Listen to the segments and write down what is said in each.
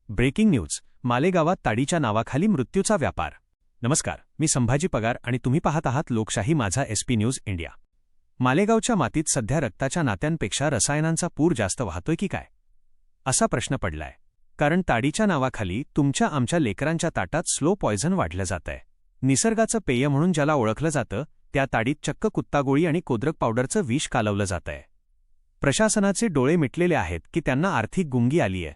Breaking news. मालेगावात ताडीच्या नावाखाली मृत्यूचा व्यापार. नमस्कार, मी संभाजी पगार आणि तुम्ही पाहत आहात लोकशाही माझा SP न्यूज इंडिया. मालेगावच्या मातीत सध्या रक्ताच्या नात्यांपेक्षा रसायनांचा पूर जास्त वाहतोय की काय, असा प्रश्न पडलाय. कारण ताडीच्या नावाखाली तुमच्या आमच्या लेकरांच्या ताटात स्लो पॉयझन वाढलं जातंय. निसर्गाचं पेय म्हणून ज्याला ओळखलं जातं त्या ताडीत चक्क कुत्तागोळी आणि कोदरक पावडरचं विष कालवलं जातंय. प्रशासनाचे डोळे मिटलेले आहेत की त्यांना आर्थिक गुंगी आलीय.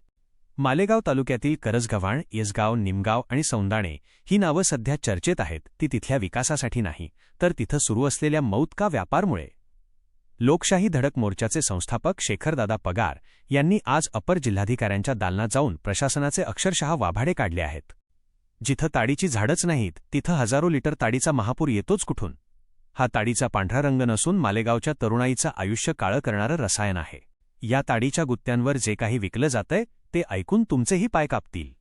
मालेगाव तालुक्यातील करजगव्हाण, येसगाव, निमगाव आणि सौंदाणे ही नावं सध्या चर्चेत आहेत. ती तिथल्या विकासासाठी नाही, तर तिथं सुरू असलेल्या मौत का व्यापारमुळे. लोकशाही धडक मोर्चाचे संस्थापक शेखरदादा पगार यांनी आज अपर जिल्हाधिकाऱ्यांच्या दालनात जाऊन प्रशासनाचे अक्षरशः वाभाडे काढले आहेत. जिथं ताडीची झाडच नाहीत तिथं हजारो लिटर ताडीचा महापूर येतोच कुठून. हा ताडीचा पांढरा रंग नसून मालेगावच्या तरुणाईचं आयुष्य काळं करणारं रसायन आहे. या ताडीच्या गुत्त्यांवर जे काही विकलं जातंय ते ऐकून तुमचेही पाय कापतील.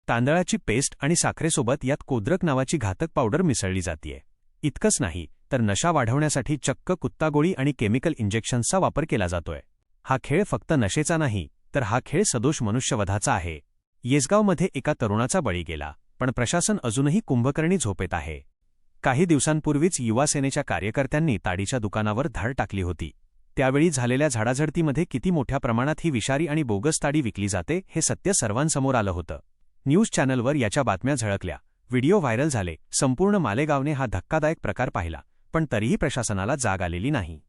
तांदळाची पेस्ट आणि साखरेसोबत यात कोदरक नावाची घातक पावडर मिसळली जातीये. इतकंच नाही तर नशा वाढवण्यासाठी चक्क कुत्तागोळी आणि केमिकल इंजेक्शन्सचा वापर केला जातोय. हा खेळ फक्त नशेचा नाही, तर हा खेळ सदोष मनुष्यवधाचा आहे. येसगावमध्ये एका तरुणाचा बळी गेला, पण प्रशासन अजूनही कुंभकर्णी झोपेत आहे. काही दिवसांपूर्वीच युवा सेनेच्या कार्यकर्त्यांनी ताडीच्या दुकानावर धाड टाकली होती. त्यावेळी झालेल्या झाडाझडतीमध्ये किती मोठ्या प्रमाणात ही विषारी आणि बोगस ताडी विकली जाते हे सत्य सर्वांसमोर आलं होतं. न्यूज चॅनलवर याच्या बातम्या झळकल्या, व्हिडिओ व्हायरल झाले. संपूर्ण मालेगावने हा धक्कादायक प्रकार पाहिला, पण तरीही प्रशासनाला जाग आलेली नाही.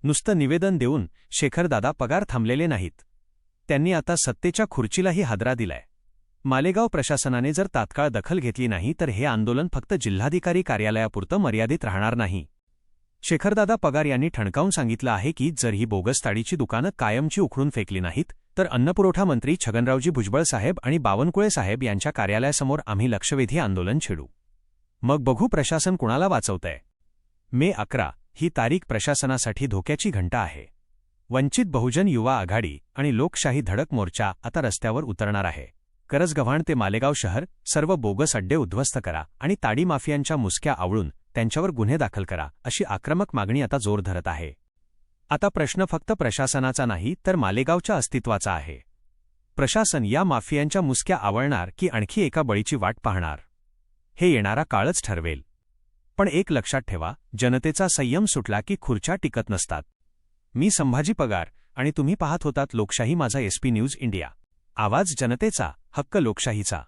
नुसतं निवेदन देऊन शेखरदादा पगार थांबलेले नाहीत. त्यांनी आता सत्तेच्या खुर्चीलाही हादरा दिलाय. मालेगाव प्रशासनाने जर तात्काळ दखल घेतली नाही तर हे आंदोलन फक्त जिल्हाधिकारी कार्यालयापुरतं मर्यादित राहणार नाही. शेखरदादा पगार यांनी ठणकावून सांगितलं आहे की जर ही बोगस ताडीची दुकानं कायमची उखडून फेकली नाहीत तर अन्नपुरवठा मंत्री छगनरावजी भुजबळ साहेब आणि बावनकुळे साहेब यांच्या कार्यालयासमोर आम्ही लक्षवेधी आंदोलन छेडू. मग बघू प्रशासन कुणाला वाचवतंय. मे 11 ही तारीख प्रशासनासाठी धोक्याची घंटा आहे. वंचित बहुजन युवा आघाडी आणि लोकशाही धडक मोर्चा आता रस्त्यावर उतरणार आहे. करजगव्हाण ते मालेगाव शहर सर्व बोगस अड्डे उद्ध्वस्त करा आणि ताडी माफियांच्या मुसक्या आवळून त्यांच्यावर गुन्हे दाखल करा, अशी आक्रमक मागणी आता जोर धरत आहे. आता प्रश्न फक्त प्रशासनाचा नाही तर मालेगावच्या अस्तित्वाचा आहे. प्रशासन या माफियांच्या मुसक्या आवळणार की आणखी एका बळीची वाट पाहणार, हे येणारा काळच ठरवेल. पण एक लक्षात ठेवा, जनतेचा संयम सुटला की खुर्च्या टिकत नसतात. मी संभाजी पगार आणि तुम्ही पाहत होतात लोकशाही माझा SP न्यूज इंडिया. आवाज जनतेचा, हक्क लोकशाहीचा.